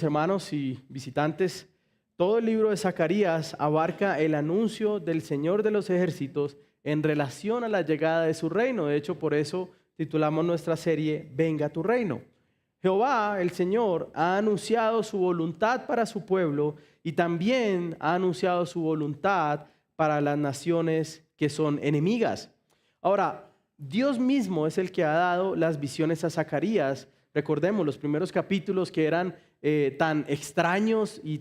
Hermanos y visitantes, todo el libro de Zacarías abarca el anuncio del Señor de los ejércitos en relación a la llegada de su reino. De hecho, por eso titulamos nuestra serie Venga tu reino. Jehová, el Señor, ha anunciado su voluntad para su pueblo y también ha anunciado su voluntad para las naciones que son enemigas. Ahora, Dios mismo es el que ha dado las visiones a Zacarías. Recordemos los primeros capítulos que eran tan extraños y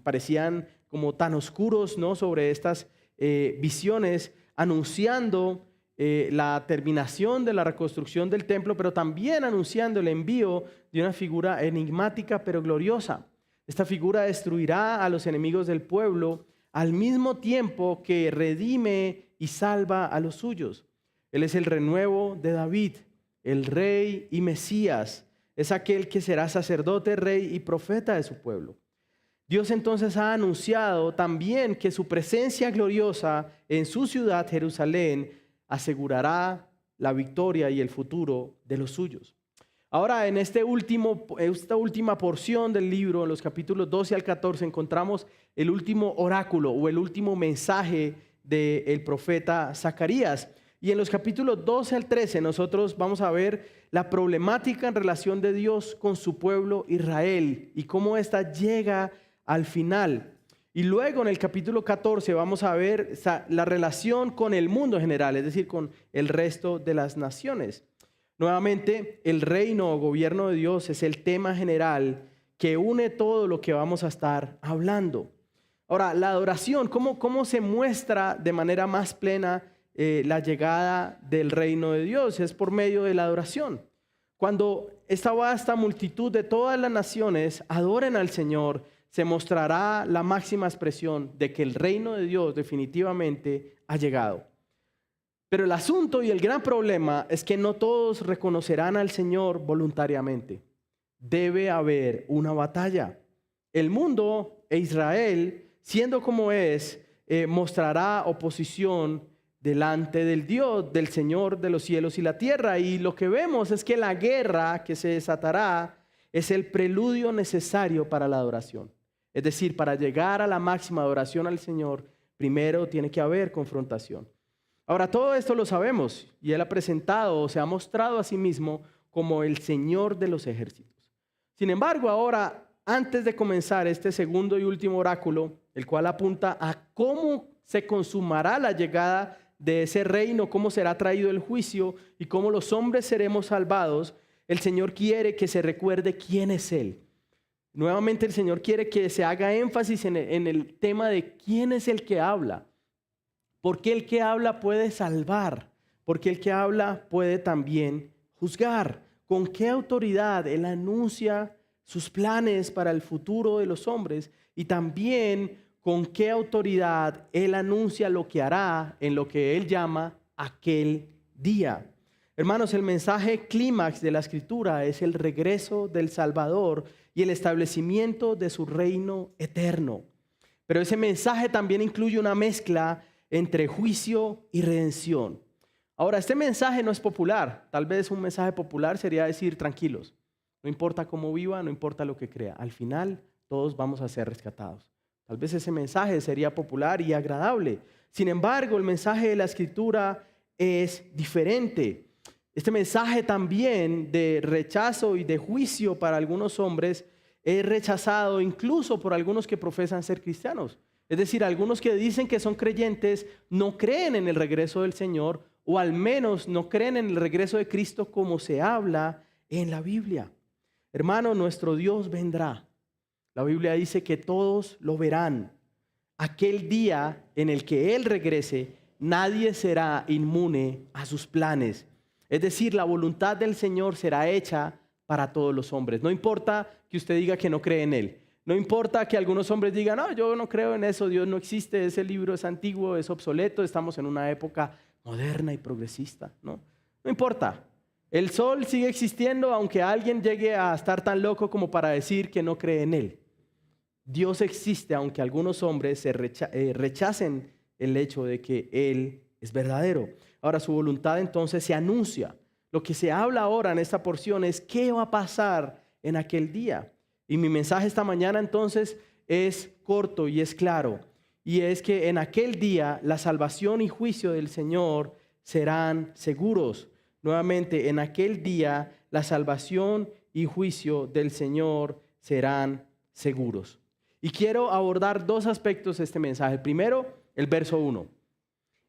parecían como tan oscuros, ¿no? Sobre estas visiones, anunciando la terminación de la reconstrucción del templo, pero también anunciando el envío de una figura enigmática pero gloriosa. Esta figura destruirá a los enemigos del pueblo al mismo tiempo que redime y salva a los suyos. Él es el renuevo de David, el rey y Mesías. Es aquel que será sacerdote, rey y profeta de su pueblo. Dios entonces ha anunciado también que su presencia gloriosa en su ciudad, Jerusalén, asegurará la victoria y el futuro de los suyos. Ahora, en esta última porción del libro, en los capítulos 12 al 14, encontramos el último oráculo o el último mensaje del profeta Zacarías. Y en los capítulos 12 al 13 nosotros vamos a ver la problemática en relación de Dios con su pueblo Israel y cómo ésta llega al final. Y luego en el capítulo 14 vamos a ver la relación con el mundo en general, es decir, con el resto de las naciones. Nuevamente, el reino o gobierno de Dios es el tema general que une todo lo que vamos a estar hablando. Ahora, la adoración, ¿cómo se muestra de manera más plena la llegada del reino de Dios? Es por medio de la adoración. Cuando esta vasta multitud de todas las naciones adoren al Señor, se mostrará la máxima expresión de que el reino de Dios definitivamente ha llegado. Pero el asunto y el gran problema es que no todos reconocerán al Señor voluntariamente. Debe haber una batalla. El mundo e Israel, siendo como es, mostrará oposición delante del Dios, del Señor de los cielos y la tierra. Y lo que vemos es que la guerra que se desatará es el preludio necesario para la adoración. Es decir, para llegar a la máxima adoración al Señor, primero tiene que haber confrontación. Ahora, todo esto lo sabemos y Él ha presentado o se ha mostrado a sí mismo como el Señor de los ejércitos. Sin embargo, ahora, antes de comenzar este segundo y último oráculo, el cual apunta a cómo se consumará la llegada de ese reino, cómo será traído el juicio y cómo los hombres seremos salvados, el Señor quiere que se recuerde quién es Él. Nuevamente el Señor quiere que se haga énfasis en el tema de quién es el que habla. Porque el que habla puede salvar, porque el que habla puede también juzgar. ¿Con qué autoridad Él anuncia sus planes para el futuro de los hombres? Y también con qué autoridad Él anuncia lo que hará en lo que Él llama aquel día. Hermanos, el mensaje clímax de la Escritura es el regreso del Salvador y el establecimiento de su reino eterno. Pero ese mensaje también incluye una mezcla entre juicio y redención. Ahora, este mensaje no es popular. Tal vez un mensaje popular sería decir tranquilos. No importa cómo viva, no importa lo que crea. Al final, todos vamos a ser rescatados. Tal vez ese mensaje sería popular y agradable. Sin embargo, el mensaje de la Escritura es diferente. Este mensaje también de rechazo y de juicio para algunos hombres es rechazado incluso por algunos que profesan ser cristianos. Es decir, algunos que dicen que son creyentes no creen en el regreso del Señor o al menos no creen en el regreso de Cristo como se habla en la Biblia. Hermano, nuestro Dios vendrá. La Biblia dice que todos lo verán. Aquel día en el que Él regrese, nadie será inmune a sus planes. Es decir, la voluntad del Señor será hecha para todos los hombres. No importa que usted diga que no cree en Él. No importa que algunos hombres digan, no, yo no creo en eso, Dios no existe, ese libro es antiguo, es obsoleto, estamos en una época moderna y progresista. No importa. El sol sigue existiendo aunque alguien llegue a estar tan loco como para decir que no cree en Él. Dios existe aunque algunos hombres rechacen el hecho de que Él es verdadero. Ahora su voluntad entonces se anuncia. Lo que se habla ahora en esta porción es qué va a pasar en aquel día. Y mi mensaje esta mañana entonces es corto y es claro. Y es que en aquel día la salvación y juicio del Señor serán seguros. Nuevamente, en aquel día la salvación y juicio del Señor serán seguros. Y quiero abordar dos aspectos de este mensaje. Primero, el verso 1.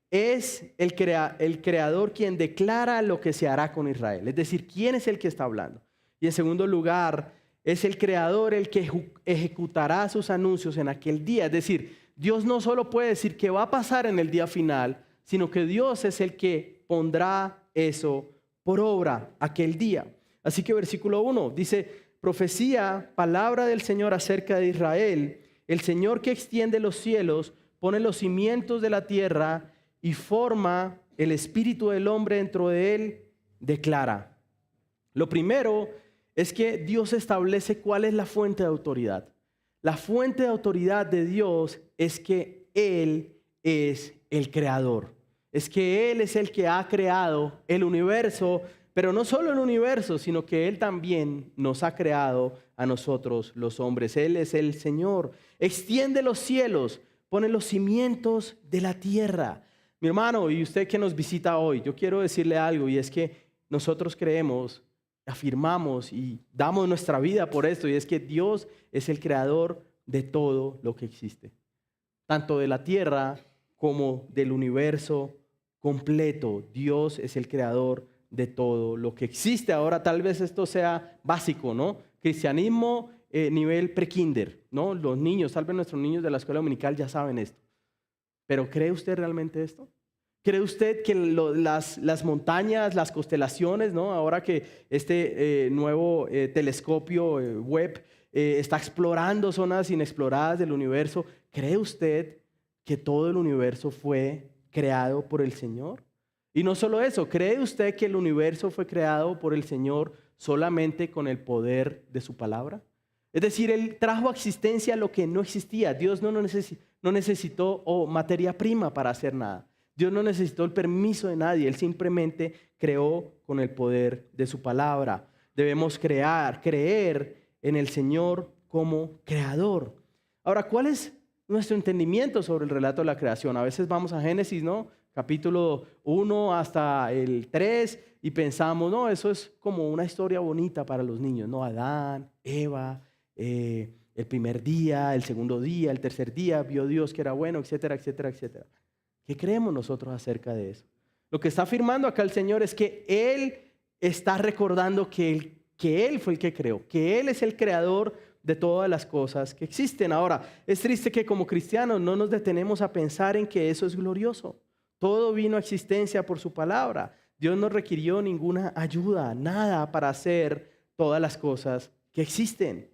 Es el creador quien declara lo que se hará con Israel. Es decir, ¿quién es el que está hablando? Y en segundo lugar, es el creador el que ejecutará sus anuncios en aquel día. Es decir, Dios no solo puede decir que va a pasar en el día final, sino que Dios es el que pondrá eso por obra aquel día. Así que versículo 1 dice: profecía, palabra del Señor acerca de Israel, el Señor que extiende los cielos, pone los cimientos de la tierra y forma el espíritu del hombre dentro de él, declara. Lo primero es que Dios establece cuál es la fuente de autoridad. La fuente de autoridad de Dios es que Él es el creador. Es que Él es el que ha creado el universo, pero no solo el universo, sino que Él también nos ha creado a nosotros los hombres. Él es el Señor. Extiende los cielos, pone los cimientos de la tierra. Mi hermano, y usted que nos visita hoy, yo quiero decirle algo, y es que nosotros creemos, afirmamos y damos nuestra vida por esto, y es que Dios es el creador de todo lo que existe, tanto de la tierra como del universo completo. Dios es el creador de todo lo que existe. Ahora tal vez esto sea básico, ¿no? Cristianismo nivel pre-kinder, ¿no? Los niños, tal vez nuestros niños de la escuela dominical ya saben esto. Pero ¿cree usted realmente esto? ¿Cree usted que las montañas, las constelaciones, ¿no? Ahora que este nuevo telescopio web está explorando zonas inexploradas del universo, ¿cree usted que todo el universo fue creado por el Señor? Y no solo eso, ¿cree usted que el universo fue creado por el Señor solamente con el poder de su palabra? Es decir, Él trajo a existencia lo que no existía. Dios no necesitó materia prima para hacer nada. Dios no necesitó el permiso de nadie. Él simplemente creó con el poder de su palabra. Debemos creer en el Señor como creador. Ahora, ¿cuál es nuestro entendimiento sobre el relato de la creación? A veces vamos a Génesis, ¿no? Capítulo 1 hasta el 3 y pensamos, no, eso es como una historia bonita para los niños, ¿no? Adán, Eva, el primer día, el segundo día, el tercer día, vio Dios que era bueno, etcétera, etcétera, etcétera. ¿Qué creemos nosotros acerca de eso? Lo que está afirmando acá el Señor es que Él está recordando que Él fue el que creó, que Él es el creador de todas las cosas que existen. Ahora, es triste que como cristianos no nos detenemos a pensar en que eso es glorioso. Todo vino a existencia por su palabra. Dios no requirió ninguna ayuda, nada para hacer todas las cosas que existen.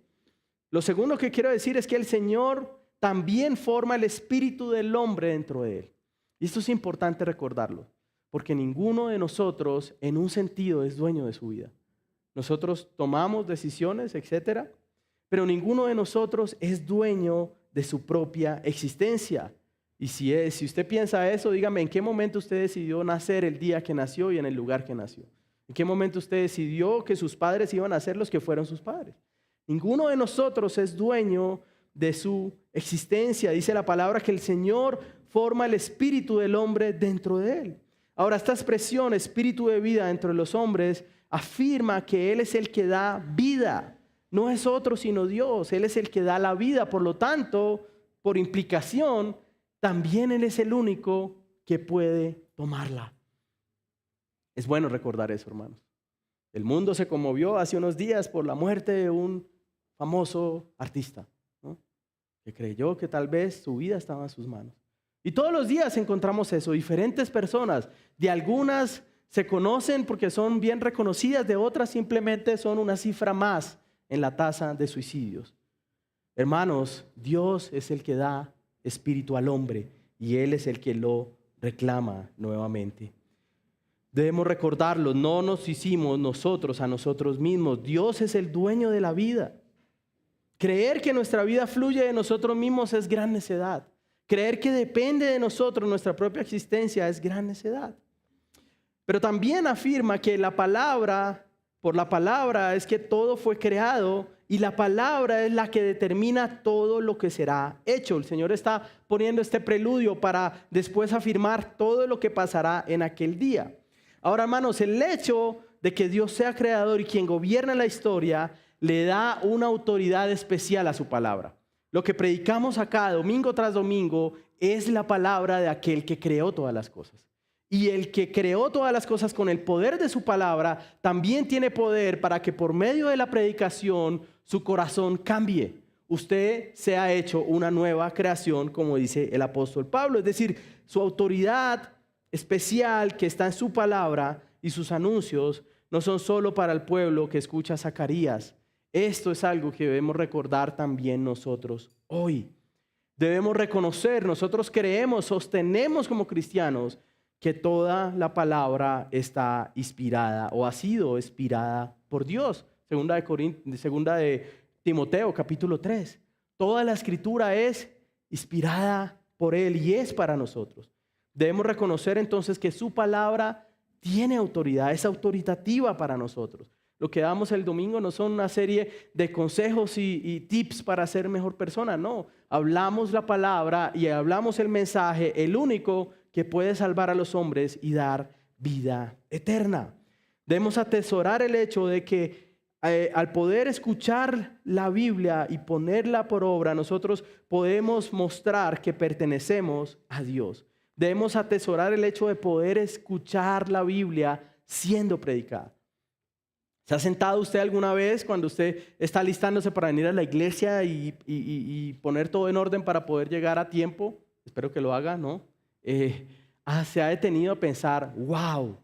Lo segundo que quiero decir es que el Señor también forma el espíritu del hombre dentro de él. Y esto es importante recordarlo, porque ninguno de nosotros en un sentido es dueño de su vida. Nosotros tomamos decisiones, etcétera, pero ninguno de nosotros es dueño de su propia existencia. Y si usted piensa eso, dígame, ¿en qué momento usted decidió nacer el día que nació y en el lugar que nació? ¿En qué momento usted decidió que sus padres iban a ser los que fueron sus padres? Ninguno de nosotros es dueño de su existencia. Dice la palabra que el Señor forma el espíritu del hombre dentro de él. Ahora, esta expresión, espíritu de vida dentro de los hombres, afirma que Él es el que da vida. No es otro sino Dios. Él es el que da la vida. Por lo tanto, por implicación, también Él es el único que puede tomarla. Es bueno recordar eso, hermanos. El mundo se conmovió hace unos días por la muerte de un famoso artista, ¿no? Que creyó que tal vez su vida estaba en sus manos. Y todos los días encontramos eso, diferentes personas. De algunas se conocen porque son bien reconocidas, de otras simplemente son una cifra más en la tasa de suicidios. Hermanos, Dios es el que da espíritu al hombre y Él es el que lo reclama nuevamente. Debemos recordarlo, no nos hicimos nosotros a nosotros mismos. Dios es el dueño de la vida. Creer que nuestra vida fluye de nosotros mismos es gran necedad. Creer que depende de nosotros nuestra propia existencia es gran necedad. Pero también afirma que la palabra por la palabra es que todo fue creado y la palabra es la que determina todo lo que será hecho. El Señor está poniendo este preludio para después afirmar todo lo que pasará en aquel día. Ahora, hermanos, el hecho de que Dios sea creador y quien gobierna la historia le da una autoridad especial a su palabra. Lo que predicamos acá domingo tras domingo es la palabra de aquel que creó todas las cosas. Y el que creó todas las cosas con el poder de su palabra también tiene poder para que por medio de la predicación su corazón cambie. Usted se ha hecho una nueva creación, como dice el apóstol Pablo. Es decir, su autoridad especial que está en su palabra y sus anuncios no son solo para el pueblo que escucha a Zacarías. Esto es algo que debemos recordar también nosotros hoy. Debemos reconocer, nosotros creemos, sostenemos como cristianos que toda la palabra está inspirada o ha sido inspirada por Dios. Segunda de Timoteo, capítulo 3. Toda la escritura es inspirada por Él y es para nosotros. Debemos reconocer entonces que su palabra tiene autoridad, es autoritativa para nosotros. Lo que damos el domingo no son una serie de consejos y tips para ser mejor persona, no. Hablamos la palabra y hablamos el mensaje, el único que puede salvar a los hombres y dar vida eterna. Debemos atesorar el hecho de que al poder escuchar la Biblia y ponerla por obra, nosotros podemos mostrar que pertenecemos a Dios. Debemos atesorar el hecho de poder escuchar la Biblia siendo predicada. ¿Se ha sentado usted alguna vez cuando usted está alistándose para venir a la iglesia y poner todo en orden para poder llegar a tiempo? Espero que lo haga, ¿no? Se ha detenido a pensar, wow,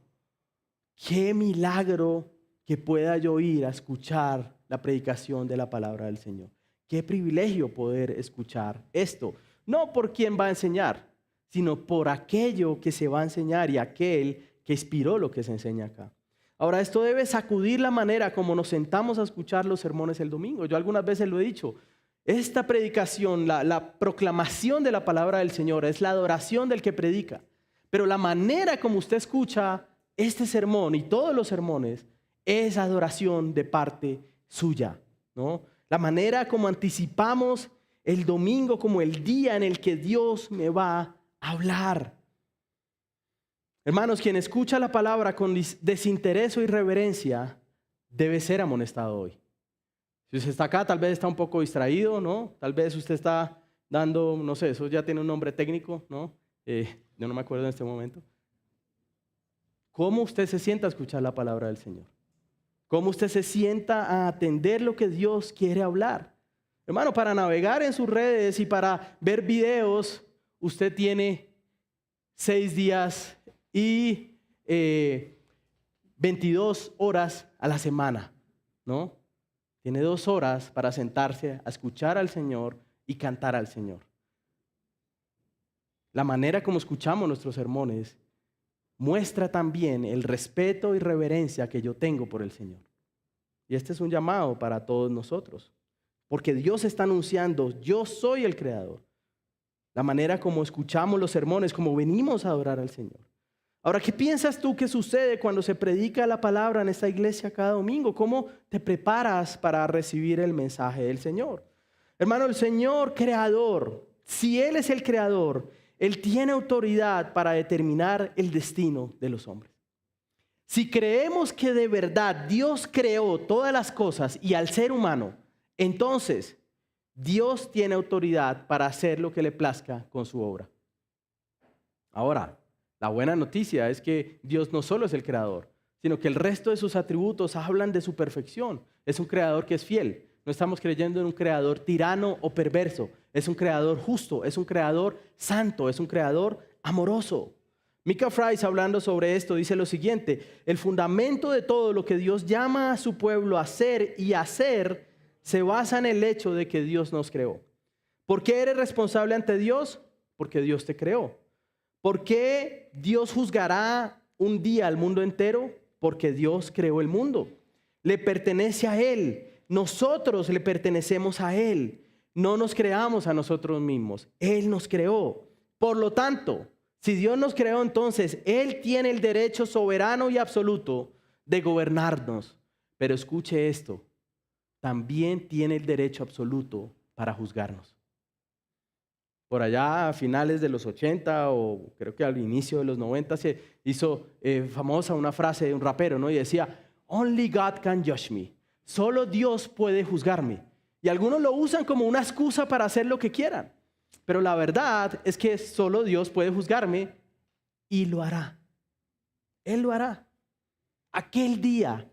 qué milagro que pueda yo ir a escuchar la predicación de la palabra del Señor. Qué privilegio poder escuchar esto. No por quien va a enseñar, sino por aquello que se va a enseñar y aquel que inspiró lo que se enseña acá. Ahora, esto debe sacudir la manera como nos sentamos a escuchar los sermones el domingo. Yo algunas veces lo he dicho. Esta predicación, la proclamación de la palabra del Señor es la adoración del que predica. Pero la manera como usted escucha este sermón y todos los sermones es adoración de parte suya, ¿no? La manera como anticipamos el domingo como el día en el que Dios me va a hablar. Hermanos, quien escucha la palabra con desinterés o irreverencia debe ser amonestado hoy. Si usted está acá, tal vez está un poco distraído, ¿no? Tal vez usted está dando, no sé, eso ya tiene un nombre técnico, ¿no? Yo no me acuerdo en este momento. ¿Cómo usted se sienta a escuchar la palabra del Señor? ¿Cómo usted se sienta a atender lo que Dios quiere hablar? Hermano, para navegar en sus redes y para ver videos, usted tiene 6 días y 22 horas a la semana, ¿no? Tiene 2 horas para sentarse a escuchar al Señor y cantar al Señor. La manera como escuchamos nuestros sermones muestra también el respeto y reverencia que yo tengo por el Señor. Y este es un llamado para todos nosotros, porque Dios está anunciando, yo soy el Creador. La manera como escuchamos los sermones, como venimos a adorar al Señor. Ahora, ¿qué piensas tú que sucede cuando se predica la palabra en esta iglesia cada domingo? ¿Cómo te preparas para recibir el mensaje del Señor? Hermano, el Señor creador, si Él es el creador, Él tiene autoridad para determinar el destino de los hombres. Si creemos que de verdad Dios creó todas las cosas y al ser humano, entonces Dios tiene autoridad para hacer lo que le plazca con su obra. Ahora, la buena noticia es que Dios no solo es el creador, sino que el resto de sus atributos hablan de su perfección. Es un creador que es fiel. No estamos creyendo en un creador tirano o perverso. Es un creador justo, es un creador santo, es un creador amoroso. Micah Fries, hablando sobre esto, dice lo siguiente: el fundamento de todo lo que Dios llama a su pueblo a hacer y hacer se basa en el hecho de que Dios nos creó. ¿Por qué eres responsable ante Dios? Porque Dios te creó. ¿Por qué Dios juzgará un día al mundo entero? Porque Dios creó el mundo. Le pertenece a Él. Nosotros le pertenecemos a Él. No nos creamos a nosotros mismos. Él nos creó. Por lo tanto, si Dios nos creó, entonces Él tiene el derecho soberano y absoluto de gobernarnos. pero escuche esto, también tiene el derecho absoluto para juzgarnos. Por allá a finales de los 80 o creo que al inicio de los 90 se hizo famosa una frase de un rapero, ¿no? Y decía, "Only God can judge me". Solo Dios puede juzgarme. Y algunos lo usan como una excusa para hacer lo que quieran. Pero la verdad es que solo Dios puede juzgarme y lo hará. Él lo hará. Aquel día,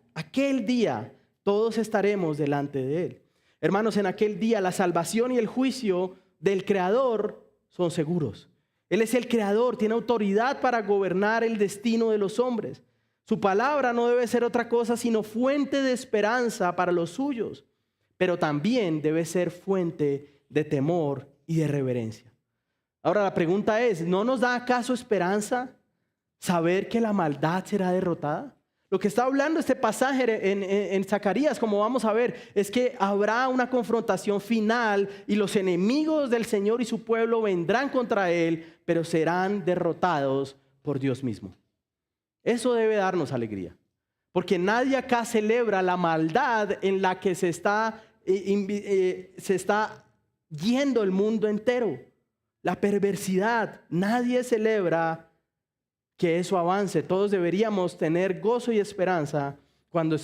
todos estaremos delante de Él. Hermanos, en aquel día la salvación y el juicio del Creador son seguros. Él es el Creador, tiene autoridad para gobernar el destino de los hombres. Su palabra no debe ser otra cosa sino fuente de esperanza para los suyos, pero también debe ser fuente de temor y de reverencia. Ahora la pregunta es, ¿no nos da acaso esperanza saber que la maldad será derrotada? Lo que está hablando este pasaje en Zacarías, como vamos a ver, es que habrá una confrontación final y los enemigos del Señor y su pueblo vendrán contra Él, pero serán derrotados por Dios mismo. Eso debe darnos alegría, porque nadie acá celebra la maldad en la que se está yendo el mundo entero. La perversidad, nadie celebra que eso avance. Todos deberíamos tener gozo y esperanza cuando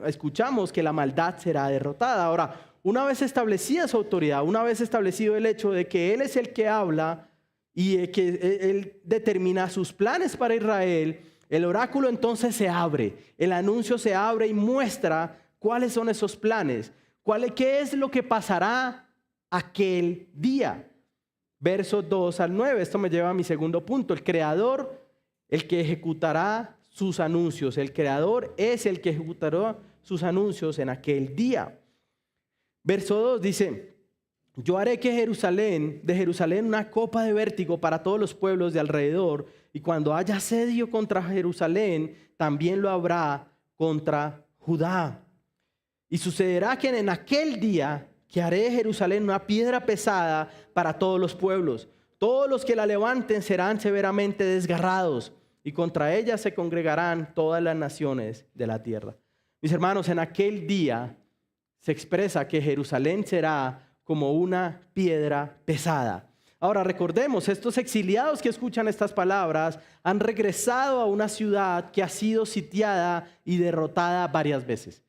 escuchamos que la maldad será derrotada. Ahora, una vez establecida su autoridad, una vez establecido el hecho de que Él es el que habla y que Él determina sus planes para Israel, el oráculo entonces se abre, el anuncio se abre y muestra cuáles son esos planes, qué es lo que pasará aquel día. Versos 2 al 9, esto me lleva a mi segundo punto. El Creador, el que ejecutará sus anuncios. El Creador es el que ejecutará sus anuncios en aquel día. Verso 2 dice, yo haré que de Jerusalén una copa de vértigo para todos los pueblos de alrededor, y cuando haya asedio contra Jerusalén, también lo habrá contra Judá. Y sucederá que en aquel día que haré de Jerusalén una piedra pesada para todos los pueblos. Todos los que la levanten serán severamente desgarrados, y contra ella se congregarán todas las naciones de la tierra. Mis hermanos, en aquel día se expresa que Jerusalén será como una piedra pesada. Ahora recordemos, estos exiliados que escuchan estas palabras han regresado a una ciudad que ha sido sitiada y derrotada varias veces.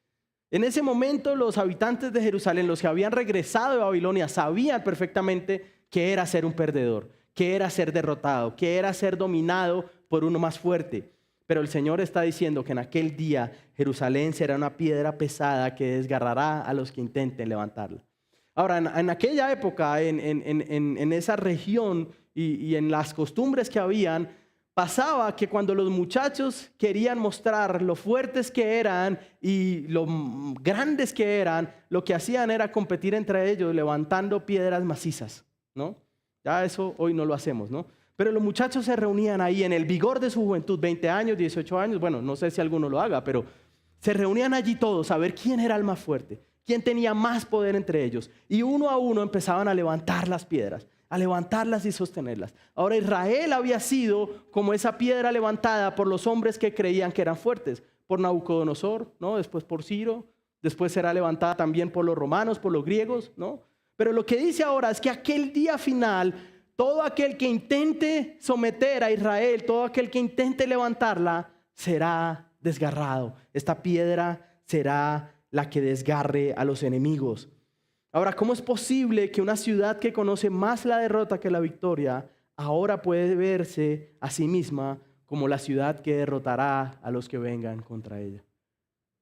En ese momento los habitantes de Jerusalén, los que habían regresado de Babilonia, sabían perfectamente que era ser un perdedor, que era ser derrotado, que era ser dominado por uno más fuerte. Pero el Señor está diciendo que en aquel día Jerusalén será una piedra pesada que desgarrará a los que intenten levantarla. Ahora, en aquella época, en esa región y en las costumbres que habían, pasaba que cuando los muchachos querían mostrar lo fuertes que eran y lo grandes que eran, lo que hacían era competir entre ellos levantando piedras macizas, ¿no? Ya eso hoy no lo hacemos, ¿no? Pero los muchachos se reunían ahí en el vigor de su juventud, 20 años, 18 años, bueno, no sé si alguno lo haga, pero se reunían allí todos a ver quién era el más fuerte, quién tenía más poder entre ellos. Y uno a uno empezaban a levantar las piedras, a levantarlas y sostenerlas. Ahora Israel había sido como esa piedra levantada por los hombres que creían que eran fuertes, por Nabucodonosor, ¿no? Después por Ciro, después será levantada también por los romanos, por los griegos, ¿no? Pero lo que dice ahora es que aquel día final, todo aquel que intente someter a Israel, todo aquel que intente levantarla, será desgarrado. Esta piedra será la que desgarre a los enemigos. Ahora, ¿cómo es posible que una ciudad que conoce más la derrota que la victoria, ahora puede verse a sí misma como la ciudad que derrotará a los que vengan contra ella?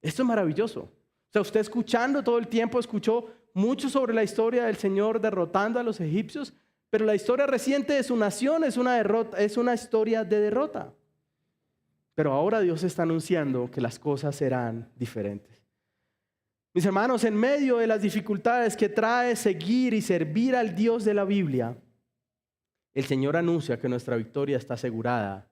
Esto es maravilloso. O sea, usted escuchando todo el tiempo, escuchó mucho sobre la historia del Señor derrotando a los egipcios, pero la historia reciente de su nación es una historia de derrota. Pero ahora Dios está anunciando que las cosas serán diferentes. Mis hermanos, en medio de las dificultades que trae seguir y servir al Dios de la Biblia, el Señor anuncia que nuestra victoria está asegurada,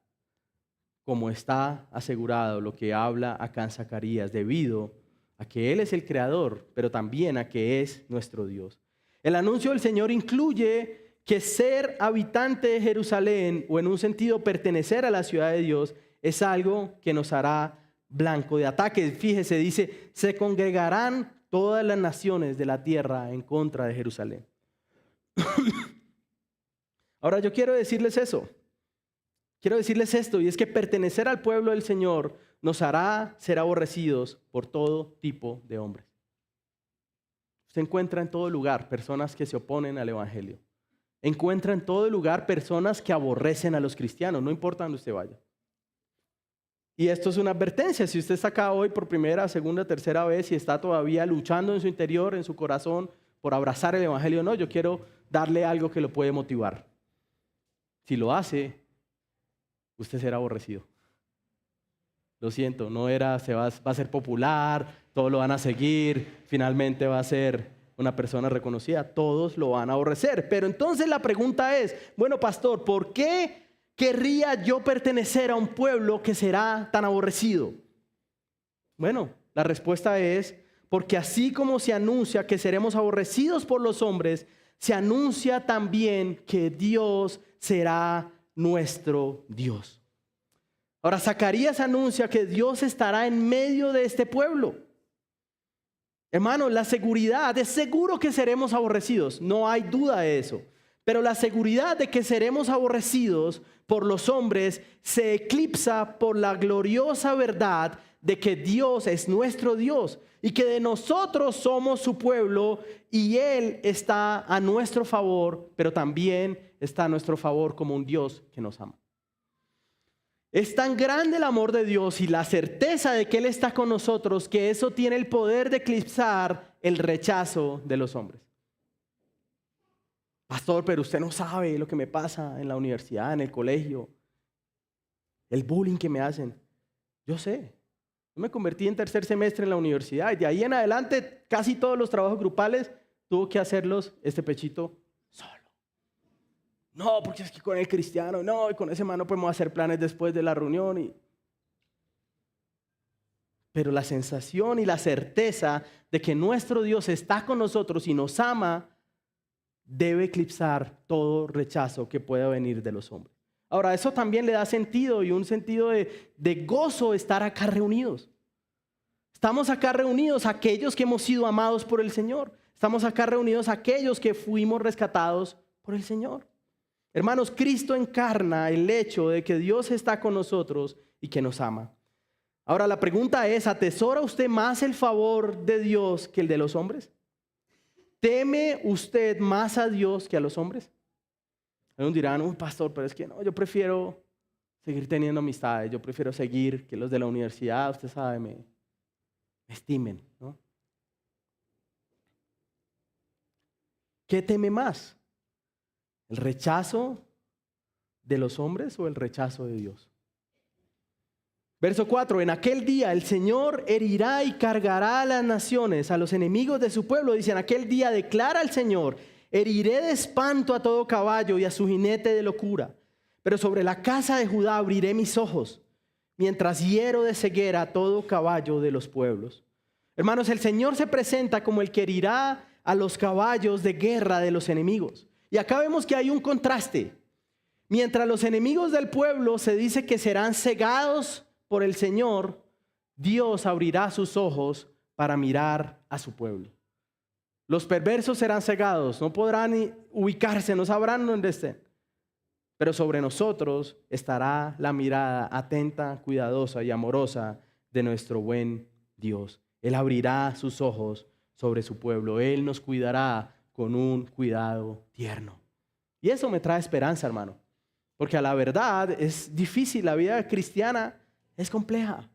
como está asegurado lo que habla acá en Zacarías, debido a que Él es el Creador, pero también a que es nuestro Dios. El anuncio del Señor incluye que ser habitante de Jerusalén, o en un sentido pertenecer a la ciudad de Dios, es algo que nos hará blanco de ataque. Fíjese, dice, se congregarán todas las naciones de la tierra en contra de Jerusalén. Ahora yo quiero decirles eso. Quiero decirles esto, y es que pertenecer al pueblo del Señor nos hará ser aborrecidos por todo tipo de hombres. Usted encuentra en todo lugar personas que se oponen al evangelio. Encuentra en todo lugar personas que aborrecen a los cristianos, no importa dónde usted vaya. Y esto es una advertencia. Si usted está acá hoy por primera, segunda, tercera vez y está todavía luchando en su interior, en su corazón, por abrazar el evangelio, no, yo quiero darle algo que lo puede motivar. Si lo hace, usted será aborrecido. Lo siento, no era, va a ser popular, todos lo van a seguir, finalmente va a ser una persona reconocida, todos lo van a aborrecer. Pero entonces la pregunta es, bueno, pastor, ¿por qué querría yo pertenecer a un pueblo que será tan aborrecido? Bueno, la respuesta es, porque así como se anuncia que seremos aborrecidos por los hombres, se anuncia también que Dios será nuestro Dios. Ahora, Zacarías anuncia que Dios estará en medio de este pueblo. Hermano, la seguridad, es seguro que seremos aborrecidos, no hay duda de eso. Pero la seguridad de que seremos aborrecidos por los hombres se eclipsa por la gloriosa verdad de que Dios es nuestro Dios y que de nosotros somos su pueblo y Él está a nuestro favor, pero también está a nuestro favor como un Dios que nos ama. Es tan grande el amor de Dios y la certeza de que Él está con nosotros que eso tiene el poder de eclipsar el rechazo de los hombres. Pastor, pero usted no sabe lo que me pasa en la universidad, en el colegio, el bullying que me hacen. Yo sé. Yo me convertí en tercer semestre en la universidad y de ahí en adelante casi todos los trabajos grupales tuvo que hacerlos este pechito solo. No, porque es que con el cristiano, no, y con ese man no podemos hacer planes después de la reunión. Pero la sensación y la certeza de que nuestro Dios está con nosotros y nos ama debe eclipsar todo rechazo que pueda venir de los hombres. Ahora, eso también le da sentido y un sentido de gozo estar acá reunidos. Estamos acá reunidos aquellos que hemos sido amados por el Señor. Estamos acá reunidos aquellos que fuimos rescatados por el Señor. Hermanos, Cristo encarna el hecho de que Dios está con nosotros y que nos ama. Ahora la pregunta es, ¿atesora usted más el favor de Dios que el de los hombres? ¿Teme usted más a Dios que a los hombres? Algunos dirán, pastor, pero es que no, yo prefiero seguir teniendo amistades, yo prefiero seguir que los de la universidad, usted sabe, me estimen, ¿no? ¿Qué teme más? ¿El rechazo de los hombres o el rechazo de Dios? Verso 4, en aquel día el Señor herirá y cargará a las naciones, a los enemigos de su pueblo. Dice, en aquel día declara el Señor, heriré de espanto a todo caballo y a su jinete de locura. Pero sobre la casa de Judá abriré mis ojos, mientras hiero de ceguera a todo caballo de los pueblos. Hermanos, el Señor se presenta como el que herirá a los caballos de guerra de los enemigos. Y acá vemos que hay un contraste. Mientras los enemigos del pueblo se dice que serán cegados por el Señor, Dios abrirá sus ojos para mirar a su pueblo. Los perversos serán cegados, no podrán ubicarse, no sabrán dónde estén. Pero sobre nosotros estará la mirada atenta, cuidadosa y amorosa de nuestro buen Dios. Él abrirá sus ojos sobre su pueblo. Él nos cuidará con un cuidado tierno. Y eso me trae esperanza, hermano. Porque a la verdad es difícil, la vida cristiana es compleja.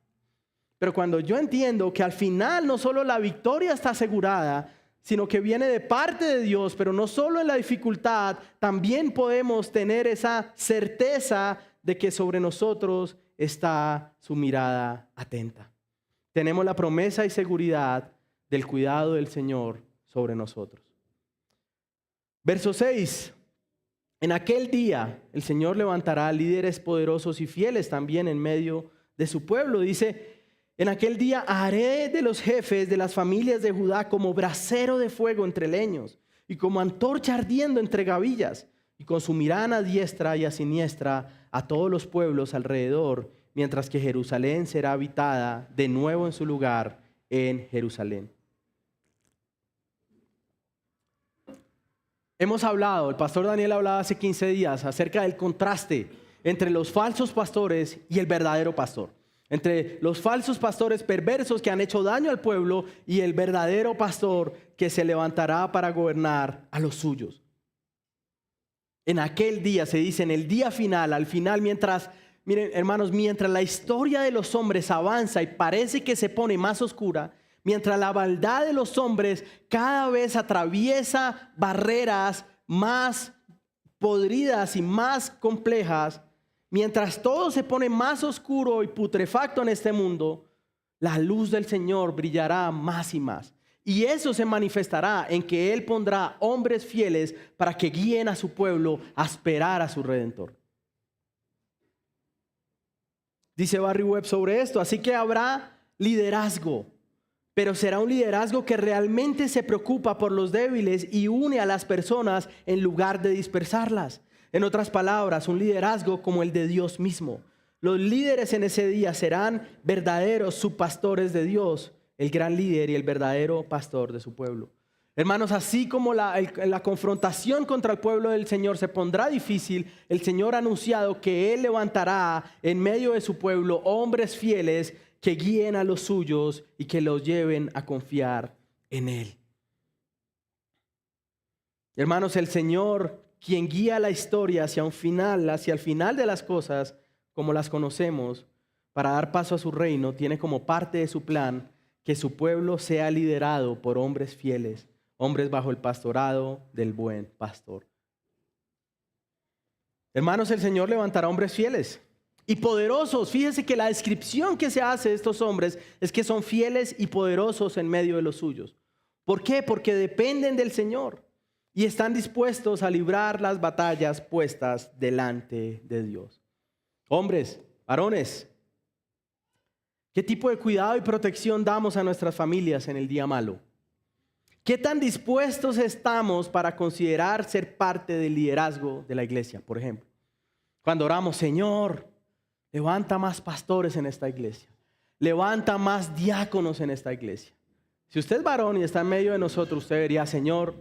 Pero cuando yo entiendo que al final no solo la victoria está asegurada, sino que viene de parte de Dios, pero no solo en la dificultad, también podemos tener esa certeza de que sobre nosotros está su mirada atenta. Tenemos la promesa y seguridad del cuidado del Señor sobre nosotros. Verso 6. En aquel día el Señor levantará líderes poderosos y fieles también en medio de su pueblo. Dice, en aquel día haré de los jefes de las familias de Judá como brasero de fuego entre leños y como antorcha ardiendo entre gavillas, y consumirán a diestra y a siniestra a todos los pueblos alrededor mientras que Jerusalén será habitada de nuevo en su lugar en Jerusalén. Hemos hablado, el pastor Daniel hablaba hace 15 días acerca del contraste entre los falsos pastores y el verdadero pastor. Entre los falsos pastores perversos que han hecho daño al pueblo y el verdadero pastor que se levantará para gobernar a los suyos. En aquel día, se dice, en el día final, al final, miren hermanos, mientras la historia de los hombres avanza y parece que se pone más oscura, mientras la maldad de los hombres cada vez atraviesa barreras más podridas y más complejas, mientras todo se pone más oscuro y putrefacto en este mundo, la luz del Señor brillará más y más. Y eso se manifestará en que Él pondrá hombres fieles para que guíen a su pueblo a esperar a su Redentor. Dice Barry Webb sobre esto, así que habrá liderazgo, pero será un liderazgo que realmente se preocupa por los débiles y une a las personas en lugar de dispersarlas. En otras palabras, un liderazgo como el de Dios mismo. Los líderes en ese día serán verdaderos subpastores de Dios, el gran líder y el verdadero pastor de su pueblo. Hermanos, así como la confrontación contra el pueblo del Señor se pondrá difícil, el Señor ha anunciado que Él levantará en medio de su pueblo hombres fieles que guíen a los suyos y que los lleven a confiar en Él. Hermanos, el Señor, quien guía la historia hacia el final de las cosas como las conocemos, para dar paso a su reino, tiene como parte de su plan que su pueblo sea liderado por hombres fieles, hombres bajo el pastorado del buen pastor. Hermanos, el Señor levantará hombres fieles y poderosos. Fíjense que la descripción que se hace de estos hombres es que son fieles y poderosos en medio de los suyos. ¿Por qué? Porque dependen del Señor y están dispuestos a librar las batallas puestas delante de Dios. Hombres, varones, ¿qué tipo de cuidado y protección damos a nuestras familias en el día malo? ¿Qué tan dispuestos estamos para considerar ser parte del liderazgo de la iglesia, por ejemplo? Cuando oramos, Señor, levanta más pastores en esta iglesia. Levanta más diáconos en esta iglesia. Si usted es varón y está en medio de nosotros, usted diría, Señor,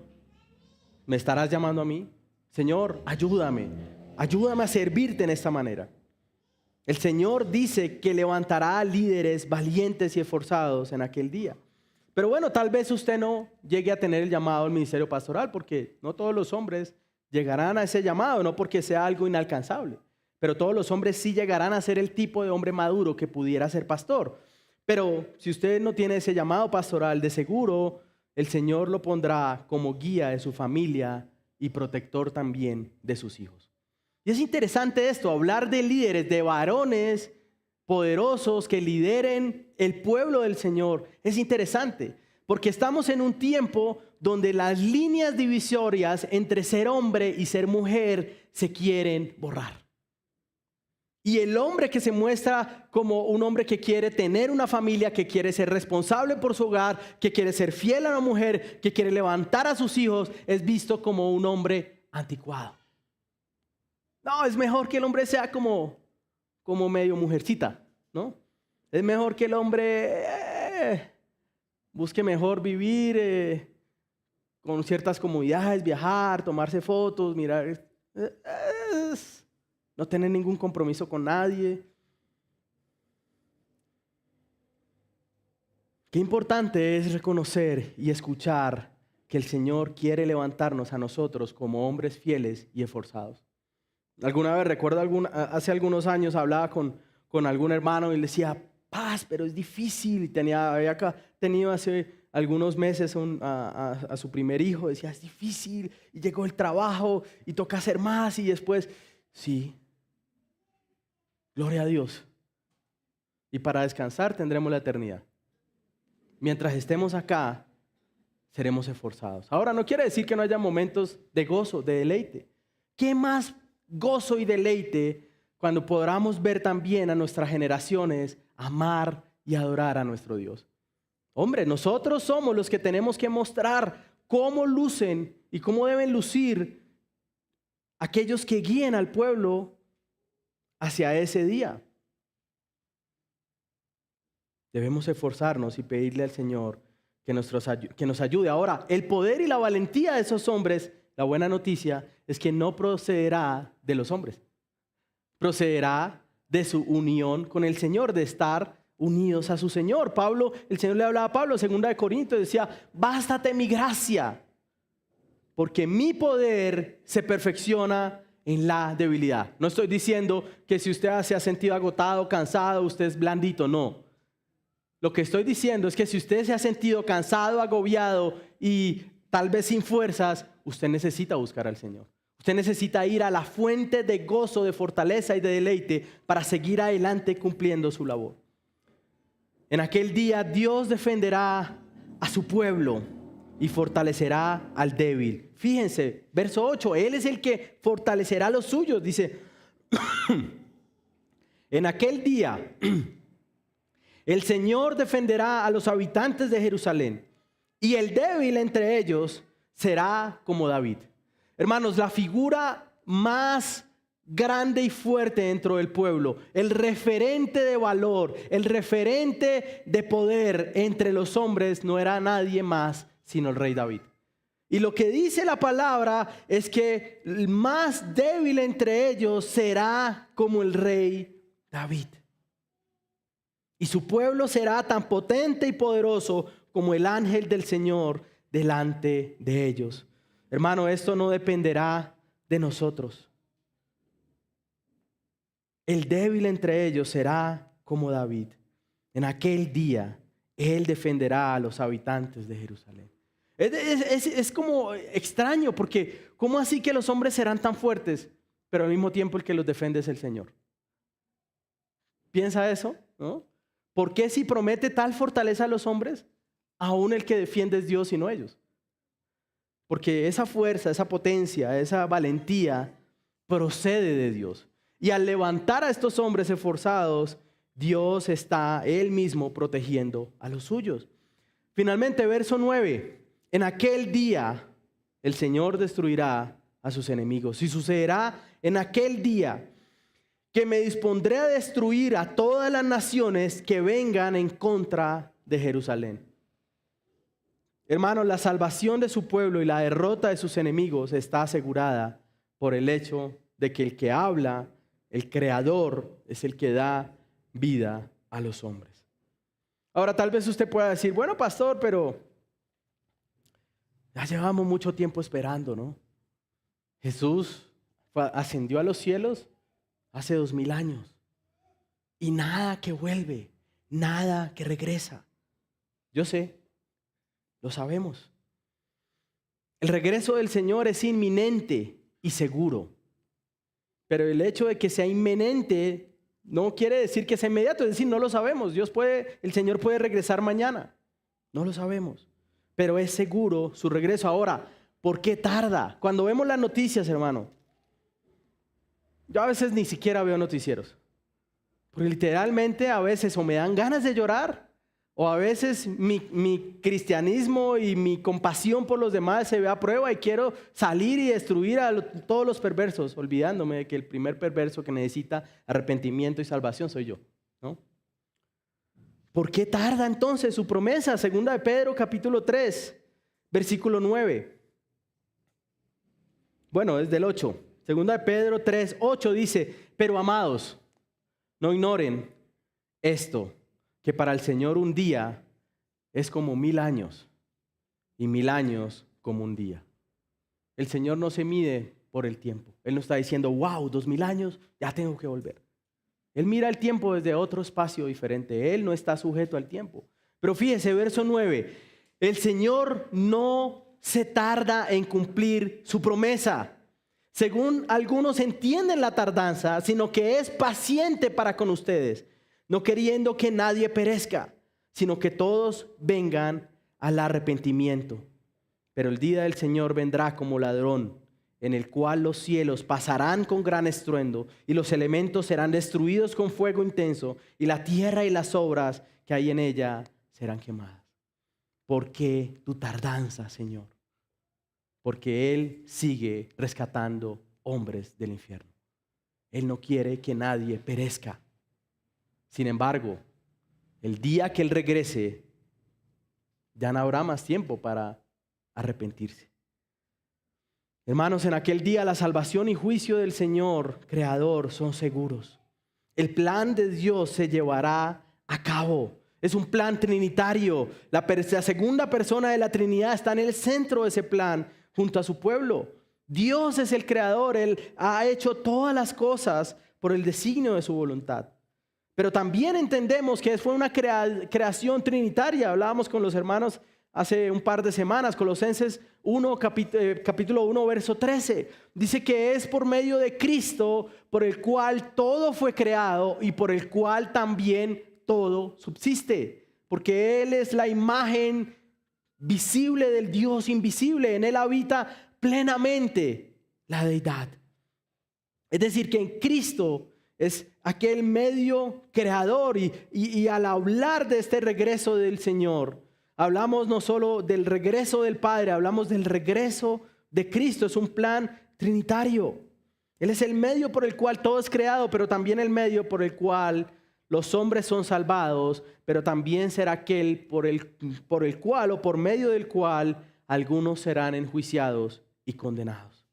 ¿me estarás llamando a mí? Señor, ayúdame a servirte en esta manera. El Señor dice que levantará líderes valientes y esforzados en aquel día. Pero bueno, tal vez usted no llegue a tener el llamado al ministerio pastoral, porque no todos los hombres llegarán a ese llamado, no porque sea algo inalcanzable, pero todos los hombres sí llegarán a ser el tipo de hombre maduro que pudiera ser pastor. Pero si usted no tiene ese llamado pastoral, de seguro el Señor lo pondrá como guía de su familia y protector también de sus hijos. Y es interesante esto, hablar de líderes, de varones poderosos que lideren el pueblo del Señor. Es interesante porque estamos en un tiempo donde las líneas divisorias entre ser hombre y ser mujer se quieren borrar. Y el hombre que se muestra como un hombre que quiere tener una familia, que quiere ser responsable por su hogar, que quiere ser fiel a la mujer, que quiere levantar a sus hijos, es visto como un hombre anticuado. No, es mejor que el hombre sea como medio mujercita, ¿no? Es mejor que el hombre busque mejor vivir con ciertas comodidades, viajar, tomarse fotos, mirar, no tener ningún compromiso con nadie. Qué importante es reconocer y escuchar que el Señor quiere levantarnos a nosotros como hombres fieles y esforzados. Alguna vez, recuerdo hace algunos años hablaba con algún hermano y le decía, paz, pero es difícil. Había tenido hace algunos meses a su primer hijo, decía, es difícil, y llegó el trabajo y toca hacer más, y después, sí, gloria a Dios. Y para descansar tendremos la eternidad. Mientras estemos acá, seremos esforzados. Ahora, no quiere decir que no haya momentos de gozo, de deleite. ¿Qué más gozo y deleite cuando podamos ver también a nuestras generaciones amar y adorar a nuestro Dios? Hombre, nosotros somos los que tenemos que mostrar cómo lucen y cómo deben lucir aquellos que guíen al pueblo hacia ese día. Debemos esforzarnos y pedirle al Señor que nos ayude. Ahora, el poder y la valentía de esos hombres, la buena noticia es que no procederá de los hombres. Procederá de su unión con el Señor, de estar unidos a su Señor. El Señor le hablaba a Pablo, 2 Corintios, decía, bástate mi gracia, porque mi poder se perfecciona en la debilidad. No estoy diciendo que si usted se ha sentido agotado, cansado, usted es blandito, no. Lo que estoy diciendo es que si usted se ha sentido cansado, agobiado y tal vez sin fuerzas, usted necesita buscar al Señor. Usted necesita ir a la fuente de gozo, de fortaleza y de deleite para seguir adelante cumpliendo su labor. En aquel día Dios defenderá a su pueblo y fortalecerá al débil. Fíjense, verso 8, Él es el que fortalecerá a los suyos. Dice, en aquel día el Señor defenderá a los habitantes de Jerusalén y el débil entre ellos será como David. Hermanos, la figura más grande y fuerte dentro del pueblo, el referente de valor, el referente de poder entre los hombres no era nadie más sino el rey David. Y lo que dice la palabra es que el más débil entre ellos será como el rey David. Y su pueblo será tan potente y poderoso como el ángel del Señor delante de ellos. Hermano, esto no dependerá de nosotros. El débil entre ellos será como David. En aquel día, Él defenderá a los habitantes de Jerusalén. Es como extraño, porque ¿cómo así que los hombres serán tan fuertes, pero al mismo tiempo el que los defiende es el Señor? ¿Piensa eso? ¿No? ¿Por qué si promete tal fortaleza a los hombres, aún el que defiende es Dios y no ellos? Porque esa fuerza, esa potencia, esa valentía procede de Dios. Y al levantar a estos hombres esforzados, Dios está Él mismo protegiendo a los suyos. Finalmente, verso 9. En aquel día el Señor destruirá a sus enemigos. Y sucederá en aquel día que me dispondré a destruir a todas las naciones que vengan en contra de Jerusalén. Hermanos, la salvación de su pueblo y la derrota de sus enemigos está asegurada por el hecho de que el que habla, el Creador, es el que da vida a los hombres. Ahora, tal vez usted pueda decir, bueno, pastor, pero ya llevamos mucho tiempo esperando, ¿no? Jesús ascendió a los cielos hace 2000 años y nada que vuelve, nada que regresa. Yo sé, lo sabemos. El regreso del Señor es inminente y seguro, pero el hecho de que sea inminente no quiere decir que sea inmediato, es decir, no lo sabemos. El Señor puede regresar mañana, no lo sabemos, pero es seguro su regreso. Ahora, ¿por qué tarda? Cuando vemos las noticias, hermano, yo a veces ni siquiera veo noticieros, porque literalmente a veces o me dan ganas de llorar, o a veces mi cristianismo y mi compasión por los demás se ve a prueba y quiero salir y destruir a todos los perversos, olvidándome de que el primer perverso que necesita arrepentimiento y salvación soy yo, ¿no? ¿Por qué tarda entonces su promesa? 2 de Pedro capítulo 3, versículo 9. Bueno, es del 8. 2 de Pedro 3, 8 dice, pero amados, no ignoren esto, que para el Señor un día es como 1000 años y 1000 años como un día. El Señor no se mide por el tiempo. Él no está diciendo, wow, 2000 años, ya tengo que volver. Él mira el tiempo desde otro espacio diferente. Él no está sujeto al tiempo. Pero fíjese, verso 9, el Señor no se tarda en cumplir su promesa, según algunos entienden la tardanza, sino que es paciente para con ustedes, no queriendo que nadie perezca, sino que todos vengan al arrepentimiento. Pero el día del Señor vendrá como ladrón, en el cual los cielos pasarán con gran estruendo y los elementos serán destruidos con fuego intenso y la tierra y las obras que hay en ella serán quemadas. ¿Por qué tu tardanza, Señor? Porque Él sigue rescatando hombres del infierno. Él no quiere que nadie perezca. Sin embargo, el día que Él regrese, ya no habrá más tiempo para arrepentirse. Hermanos, en aquel día la salvación y juicio del Señor Creador son seguros. El plan de Dios se llevará a cabo. Es un plan trinitario. La segunda persona de la Trinidad está en el centro de ese plan junto a su pueblo. Dios es el Creador. Él ha hecho todas las cosas por el designio de su voluntad. Pero también entendemos que fue una creación trinitaria. Hablábamos con los hermanos hace un par de semanas, Colosenses 1, capítulo 1, verso 13. Dice que es por medio de Cristo por el cual todo fue creado y por el cual también todo subsiste. Porque Él es la imagen visible del Dios invisible. En Él habita plenamente la deidad. Es decir, que en Cristo es aquel medio creador y al hablar de este regreso del Señor, hablamos no solo del regreso del Padre, hablamos del regreso de Cristo. Es un plan trinitario. Él es el medio por el cual todo es creado, pero también el medio por el cual los hombres son salvados, pero también será aquel por el cual o por medio del cual algunos serán enjuiciados y condenados.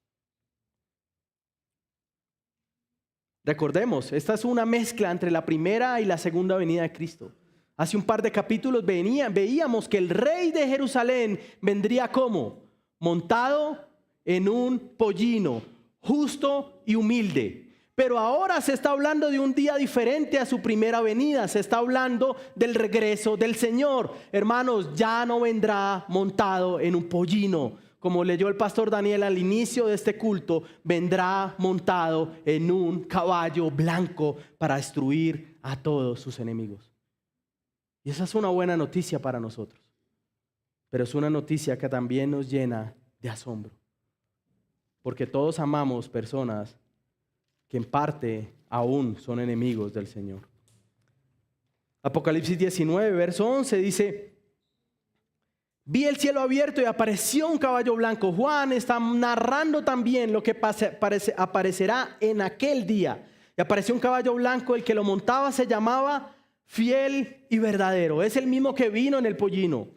Recordemos, esta es una mezcla entre la primera y la segunda venida de Cristo. Hace un par de capítulos veíamos que el rey de Jerusalén vendría como montado en un pollino, justo y humilde. Pero ahora se está hablando de un día diferente a su primera venida. Se está hablando del regreso del Señor. Hermanos, ya no vendrá montado en un pollino. Como leyó el pastor Daniel al inicio de este culto, vendrá montado en un caballo blanco para destruir a todos sus enemigos. Y esa es una buena noticia para nosotros. Pero es una noticia que también nos llena de asombro. Porque todos amamos personas que en parte aún son enemigos del Señor. Apocalipsis 19, verso 11 dice: vi el cielo abierto y apareció un caballo blanco. Juan está narrando también lo que aparecerá en aquel día. Y apareció un caballo blanco, el que lo montaba se llamaba Fiel y Verdadero. Es el mismo que vino en el pollino.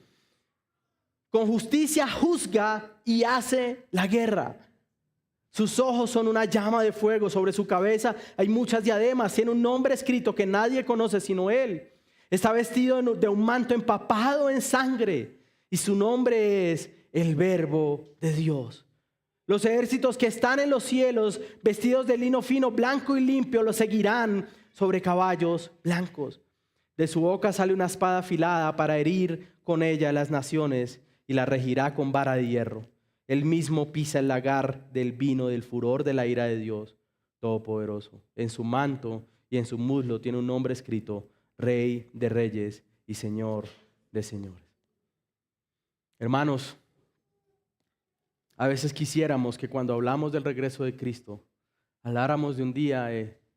Con justicia juzga y hace la guerra. Sus ojos son una llama de fuego, sobre su cabeza hay muchas diademas, tiene un nombre escrito que nadie conoce sino Él. Está vestido de un manto empapado en sangre y su nombre es el Verbo de Dios. Los ejércitos que están en los cielos, vestidos de lino fino, blanco y limpio, lo seguirán sobre caballos blancos. De su boca sale una espada afilada para herir con ella las naciones y la regirá con vara de hierro. Él mismo pisa el lagar del vino del furor de la ira de Dios Todopoderoso. En su manto y en su muslo tiene un nombre escrito: Rey de Reyes y Señor de Señores. Hermanos, a veces quisiéramos que cuando hablamos del regreso de Cristo, habláramos de un día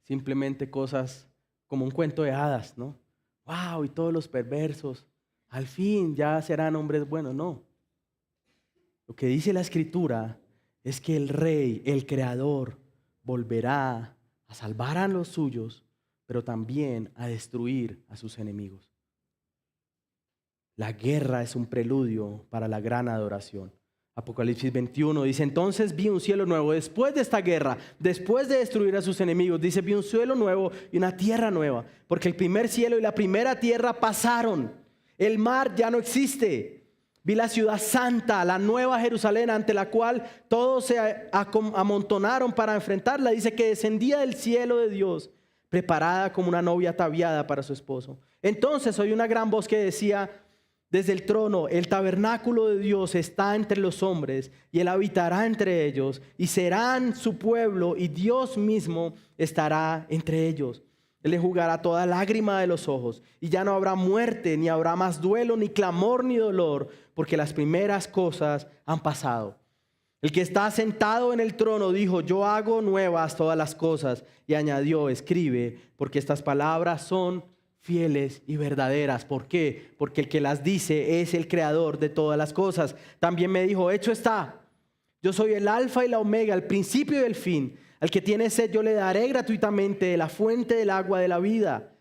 simplemente cosas como un cuento de hadas, ¿no? ¡Wow! Y todos los perversos, al fin ya serán hombres buenos. No. Lo que dice la Escritura es que el Rey, el Creador, volverá a salvar a los suyos, pero también a destruir a sus enemigos. La guerra es un preludio para la gran adoración. Apocalipsis 21 dice: entonces vi un cielo nuevo después de esta guerra, después de destruir a sus enemigos. Dice: vi un cielo nuevo y una tierra nueva, porque el primer cielo y la primera tierra pasaron. El mar ya no existe. Vi la ciudad santa, la nueva Jerusalén, ante la cual todos se amontonaron para enfrentarla. Dice que descendía del cielo de Dios, preparada como una novia ataviada para su esposo. Entonces oí una gran voz que decía desde el trono: el tabernáculo de Dios está entre los hombres, y Él habitará entre ellos, y serán su pueblo, y Dios mismo estará entre ellos. Él le enjugará toda lágrima de los ojos, y ya no habrá muerte, ni habrá más duelo, ni clamor, ni dolor, porque las primeras cosas han pasado. El que está sentado en el trono dijo: yo hago nuevas todas las cosas, y añadió: escribe, porque estas palabras son fieles y verdaderas. ¿Por qué? Porque el que las dice es el creador de todas las cosas. También me dijo: hecho está. Yo soy el alfa y la omega, el principio y el fin. Al que tiene sed yo le daré gratuitamente de la fuente del agua de la vida.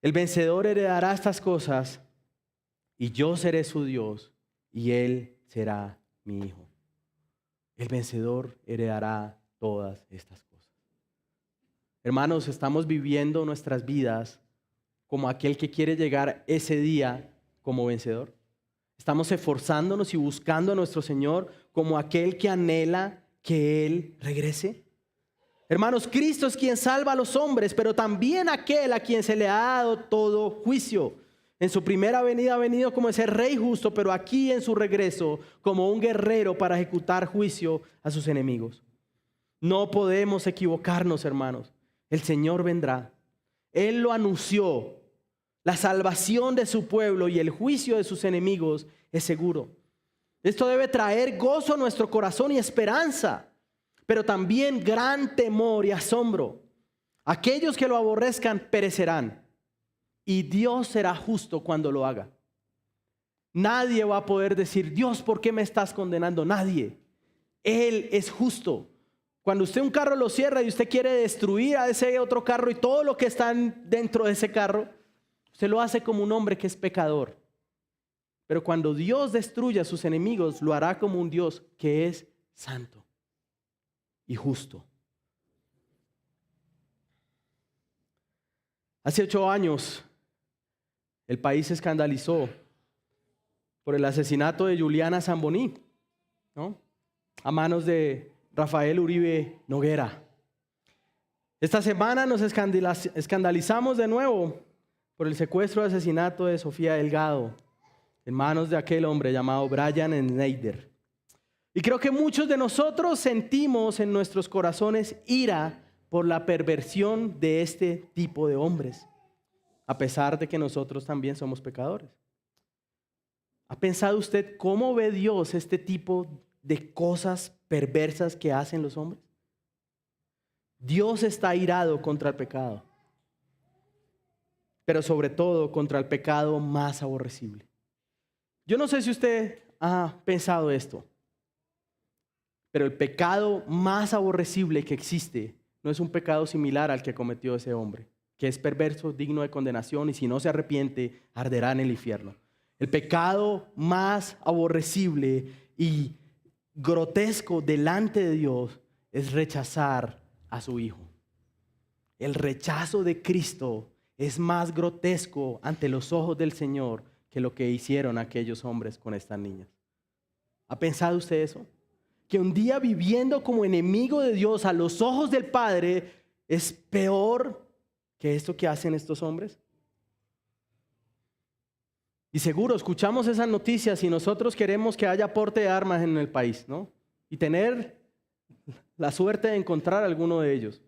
El vencedor heredará estas cosas y yo seré su Dios y él será mi hijo. El vencedor heredará todas estas cosas. Hermanos, estamos viviendo nuestras vidas como aquel que quiere llegar ese día como vencedor. Estamos esforzándonos y buscando a nuestro Señor como aquel que anhela que Él regrese. Hermanos, Cristo es quien salva a los hombres, pero también aquel a quien se le ha dado todo juicio. En su primera venida ha venido como ese rey justo, pero aquí en su regreso como un guerrero para ejecutar juicio a sus enemigos. No podemos equivocarnos, hermanos. El Señor vendrá. Él lo anunció. La salvación de su pueblo y el juicio de sus enemigos es seguro. Esto debe traer gozo a nuestro corazón y esperanza, pero también gran temor y asombro. Aquellos que lo aborrezcan perecerán y Dios será justo cuando lo haga. Nadie va a poder decir, Dios, ¿por qué me estás condenando? Nadie. Él es justo. Cuando usted un carro lo cierra y usted quiere destruir a ese otro carro y todo lo que está dentro de ese carro, usted lo hace como un hombre que es pecador. Pero cuando Dios destruya a sus enemigos, lo hará como un Dios que es santo y justo. Hace 8 años, el país se escandalizó por el asesinato de Juliana Zamboní, ¿no? A manos de Rafael Uribe Noguera. Esta semana nos escandalizamos de nuevo por el secuestro y asesinato de Sofía Delgado en manos de aquel hombre llamado Brian Schneider. Y creo que muchos de nosotros sentimos en nuestros corazones ira por la perversión de este tipo de hombres, a pesar de que nosotros también somos pecadores. ¿Ha pensado usted cómo ve Dios este tipo de cosas perversas que hacen los hombres? Dios está irado contra el pecado, pero sobre todo contra el pecado más aborrecible. Yo no sé si usted ha pensado esto, pero el pecado más aborrecible que existe no es un pecado similar al que cometió ese hombre, que es perverso, digno de condenación y si no se arrepiente, arderá en el infierno. El pecado más aborrecible y grotesco delante de Dios es rechazar a su Hijo. El rechazo de Cristo es más grotesco ante los ojos del Señor que lo que hicieron aquellos hombres con estas niñas. ¿Ha pensado usted eso? Que un día viviendo como enemigo de Dios a los ojos del Padre es peor que esto que hacen estos hombres. Y seguro escuchamos esas noticias y nosotros queremos que haya porte de armas en el país, ¿no? Y tener la suerte de encontrar alguno de ellos.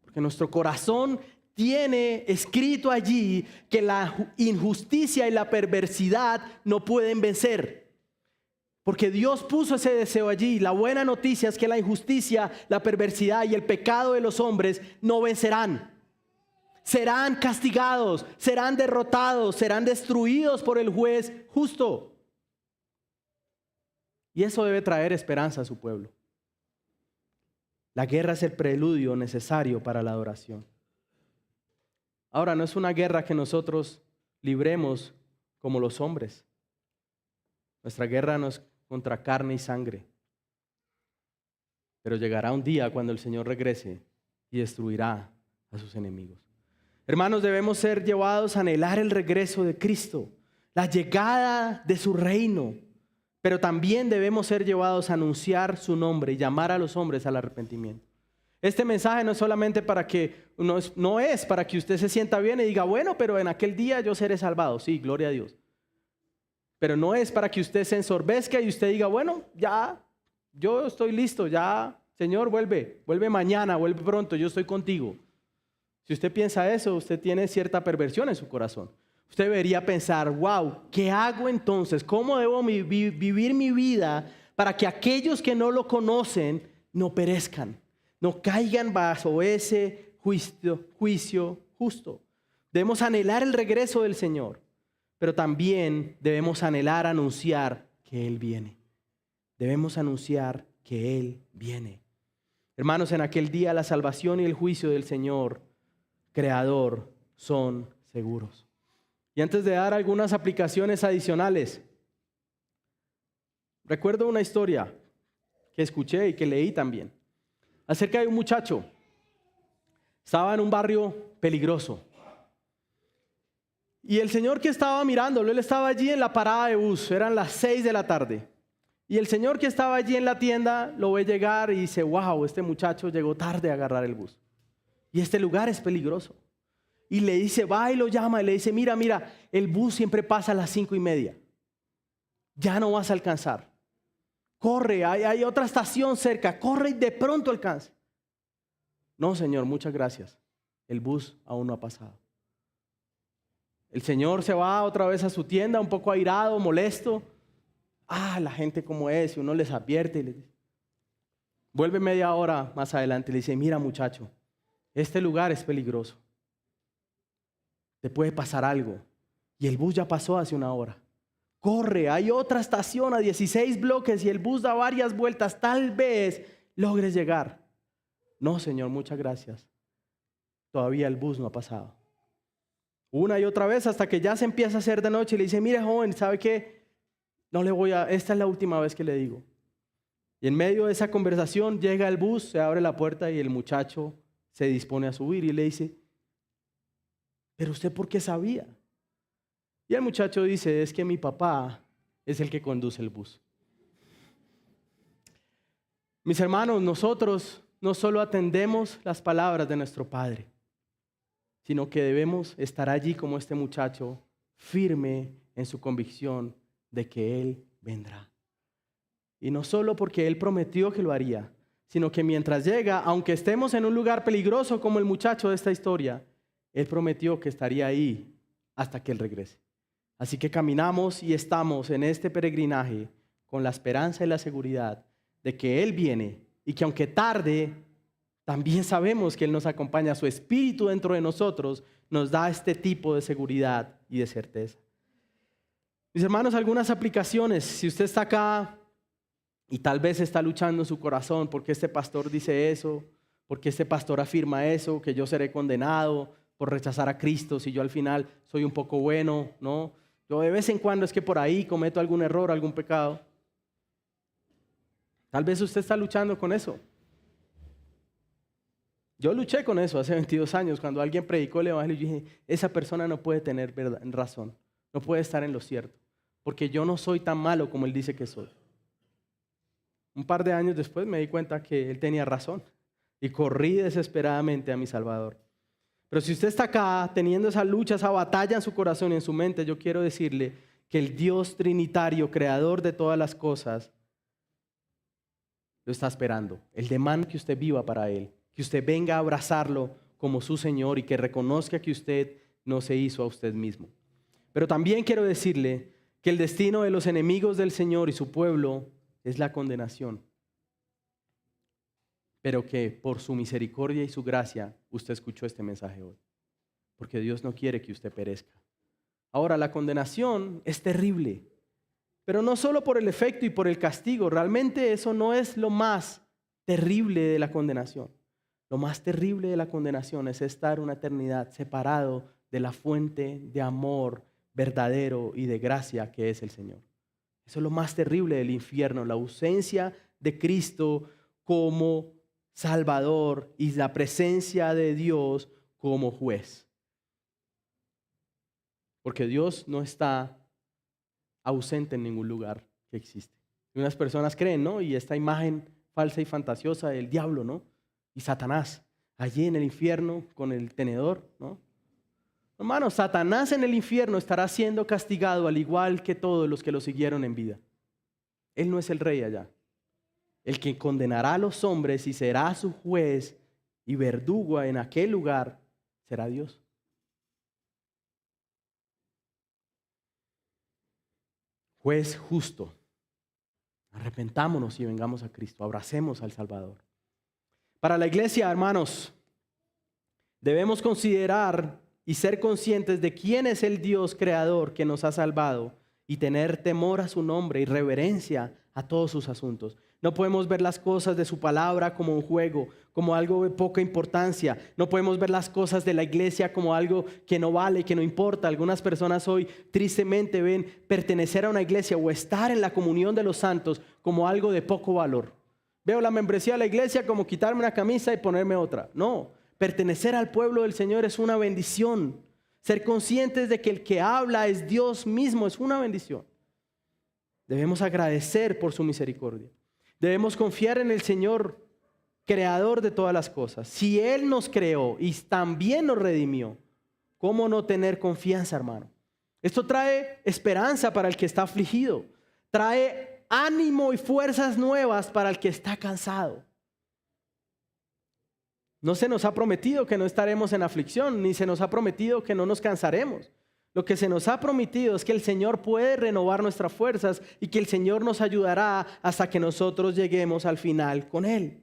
Porque nuestro corazón tiene escrito allí que la injusticia y la perversidad no pueden vencer. Porque Dios puso ese deseo allí. La buena noticia es que la injusticia, la perversidad y el pecado de los hombres no vencerán. Serán castigados, serán derrotados, serán destruidos por el juez justo. Y eso debe traer esperanza a su pueblo. La guerra es el preludio necesario para la adoración. Ahora, no es una guerra que nosotros libremos como los hombres. Nuestra guerra no es contra carne y sangre. Pero llegará un día cuando el Señor regrese y destruirá a sus enemigos. Hermanos, debemos ser llevados a anhelar el regreso de Cristo, la llegada de su reino. Pero también debemos ser llevados a anunciar su nombre y llamar a los hombres al arrepentimiento. Este mensaje no es solamente para que, no es para que usted se sienta bien y diga, bueno, pero en aquel día yo seré salvado. Sí, gloria a Dios. Pero no es para que usted se ensorbezca y usted diga, bueno, ya, yo estoy listo, ya, Señor, vuelve mañana, vuelve pronto, yo estoy contigo. Si usted piensa eso, usted tiene cierta perversión en su corazón. Usted debería pensar, wow, ¿qué hago entonces? ¿Cómo debo vivir mi vida para que aquellos que no lo conocen no perezcan? No caigan bajo ese juicio justo. Debemos anhelar el regreso del Señor, pero también debemos anhelar anunciar que Él viene. Debemos anunciar que Él viene. Hermanos, en aquel día la salvación y el juicio del Señor Creador son seguros. Y antes de dar algunas aplicaciones adicionales, recuerdo una historia que escuché y que leí también, acerca de un muchacho. Estaba en un barrio peligroso. Y el señor que estaba mirándolo, él estaba allí en la parada de bus, eran las 6 de la tarde. Y el señor que estaba allí en la tienda lo ve llegar y dice, wow, este muchacho llegó tarde a agarrar el bus. Y este lugar es peligroso. Y le dice, va y lo llama y le dice, mira, el bus siempre pasa a las 5:30. Ya no vas a alcanzar. Corre, hay otra estación cerca, corre y de pronto alcanza. No, señor, muchas gracias. El bus aún no ha pasado. El señor se va otra vez a su tienda un poco airado, molesto. La gente como es, y uno les advierte y les dice. Vuelve media hora más adelante y le dice, mira muchacho, este lugar es peligroso. Te puede pasar algo. Y el bus ya pasó hace una hora. Corre, hay otra estación a 16 bloques y el bus da varias vueltas. Tal vez logres llegar. No, señor, muchas gracias. Todavía el bus no ha pasado. Una y otra vez hasta que ya se empieza a hacer de noche y le dice, mire joven, ¿sabe qué? Esta es la última vez que le digo. Y en medio de esa conversación llega el bus, se abre la puerta y el muchacho se dispone a subir y le dice, ¿pero usted por qué sabía? Y el muchacho dice, es que mi papá es el que conduce el bus. Mis hermanos, nosotros no solo atendemos las palabras de nuestro Padre, sino que debemos estar allí como este muchacho, firme en su convicción de que Él vendrá. Y no solo porque Él prometió que lo haría, sino que mientras llega, aunque estemos en un lugar peligroso como el muchacho de esta historia, Él prometió que estaría ahí hasta que Él regrese. Así que caminamos y estamos en este peregrinaje con la esperanza y la seguridad de que Él viene y que aunque tarde, también sabemos que Él nos acompaña. Su Espíritu dentro de nosotros nos da este tipo de seguridad y de certeza. Mis hermanos, algunas aplicaciones. Si usted está acá y tal vez está luchando en su corazón porque este pastor dice eso, porque este pastor afirma eso, que yo seré condenado por rechazar a Cristo si yo al final soy un poco bueno, ¿no? Yo de vez en cuando es que por ahí cometo algún error, algún pecado. Tal vez usted está luchando con eso. Yo luché con eso hace 22 años. Cuando alguien predicó el evangelio, yo dije, esa persona no puede tener razón, no puede estar en lo cierto, porque yo no soy tan malo como él dice que soy. Un par de años después me di cuenta que él tenía razón y corrí desesperadamente a mi Salvador. Pero si usted está acá teniendo esa lucha, esa batalla en su corazón y en su mente, yo quiero decirle que el Dios trinitario, creador de todas las cosas, lo está esperando. Él demanda que usted viva para Él, que usted venga a abrazarlo como su Señor y que reconozca que usted no se hizo a usted mismo. Pero también quiero decirle que el destino de los enemigos del Señor y su pueblo es la condenación. Pero que por su misericordia y su gracia usted escuchó este mensaje hoy. Porque Dios no quiere que usted perezca. Ahora, la condenación es terrible. Pero no solo por el efecto y por el castigo. Realmente eso no es lo más terrible de la condenación. Lo más terrible de la condenación es estar una eternidad separado de la fuente de amor verdadero y de gracia que es el Señor. Eso es lo más terrible del infierno, la ausencia de Cristo como Salvador y la presencia de Dios como juez. Porque Dios no está ausente en ningún lugar que existe. Y unas personas creen, ¿no? Y esta imagen falsa y fantasiosa del diablo, ¿no? Y Satanás, allí en el infierno con el tenedor, ¿no? Hermano, Satanás en el infierno estará siendo castigado al igual que todos los que lo siguieron en vida. Él no es el rey allá. El que condenará a los hombres y será su juez y verdugo en aquel lugar será Dios. Juez justo. Arrepentámonos y vengamos a Cristo. Abracemos al Salvador. Para la iglesia, hermanos, debemos considerar y ser conscientes de quién es el Dios creador que nos ha salvado y tener temor a su nombre y reverencia a todos sus asuntos. No podemos ver las cosas de su palabra como un juego, como algo de poca importancia. No podemos ver las cosas de la iglesia como algo que no vale, que no importa. Algunas personas hoy tristemente ven pertenecer a una iglesia o estar en la comunión de los santos como algo de poco valor. Veo la membresía de la iglesia como quitarme una camisa y ponerme otra. No, pertenecer al pueblo del Señor es una bendición. Ser conscientes de que el que habla es Dios mismo es una bendición. Debemos agradecer por su misericordia. Debemos confiar en el Señor, creador de todas las cosas. Si Él nos creó y también nos redimió, ¿cómo no tener confianza, hermano? Esto trae esperanza para el que está afligido. Trae ánimo y fuerzas nuevas para el que está cansado. No se nos ha prometido que no estaremos en aflicción, ni se nos ha prometido que no nos cansaremos. Lo que se nos ha prometido es que el Señor puede renovar nuestras fuerzas y que el Señor nos ayudará hasta que nosotros lleguemos al final con Él.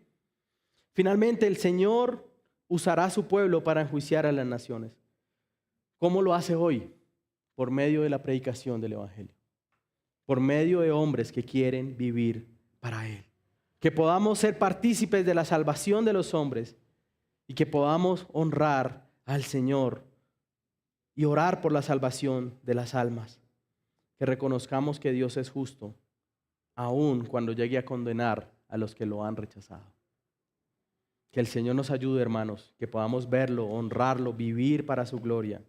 Finalmente, el Señor usará a su pueblo para enjuiciar a las naciones. ¿Cómo lo hace hoy? Por medio de la predicación del Evangelio. Por medio de hombres que quieren vivir para Él. Que podamos ser partícipes de la salvación de los hombres y que podamos honrar al Señor y orar por la salvación de las almas. Que reconozcamos que Dios es justo, aun cuando llegue a condenar a los que lo han rechazado. Que el Señor nos ayude, hermanos, que podamos verlo, honrarlo, vivir para su gloria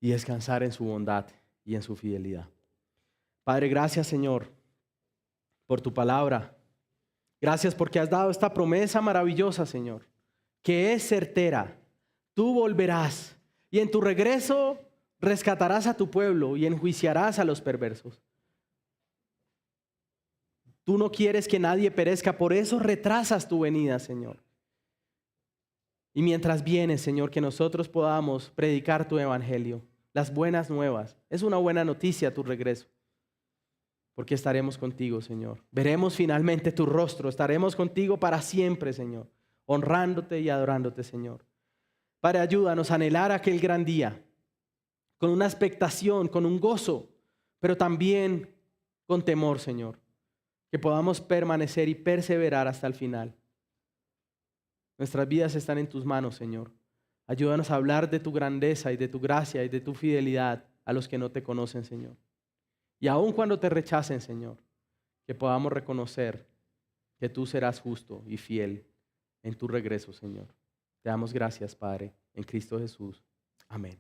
y descansar en su bondad y en su fidelidad. Padre, gracias, Señor, por tu palabra. Gracias porque has dado esta promesa maravillosa, Señor, que es certera. Tú volverás. Y en tu regreso rescatarás a tu pueblo y enjuiciarás a los perversos. Tú no quieres que nadie perezca, por eso retrasas tu venida, Señor. Y mientras vienes, Señor, que nosotros podamos predicar tu evangelio, las buenas nuevas. Es una buena noticia tu regreso, porque estaremos contigo, Señor. Veremos finalmente tu rostro, estaremos contigo para siempre, Señor, honrándote y adorándote, Señor. Padre, ayúdanos a anhelar aquel gran día, con una expectación, con un gozo, pero también con temor, Señor. Que podamos permanecer y perseverar hasta el final. Nuestras vidas están en tus manos, Señor. Ayúdanos a hablar de tu grandeza y de tu gracia y de tu fidelidad a los que no te conocen, Señor. Y aun cuando te rechacen, Señor, que podamos reconocer que tú serás justo y fiel en tu regreso, Señor. Te damos gracias, Padre, en Cristo Jesús. Amén.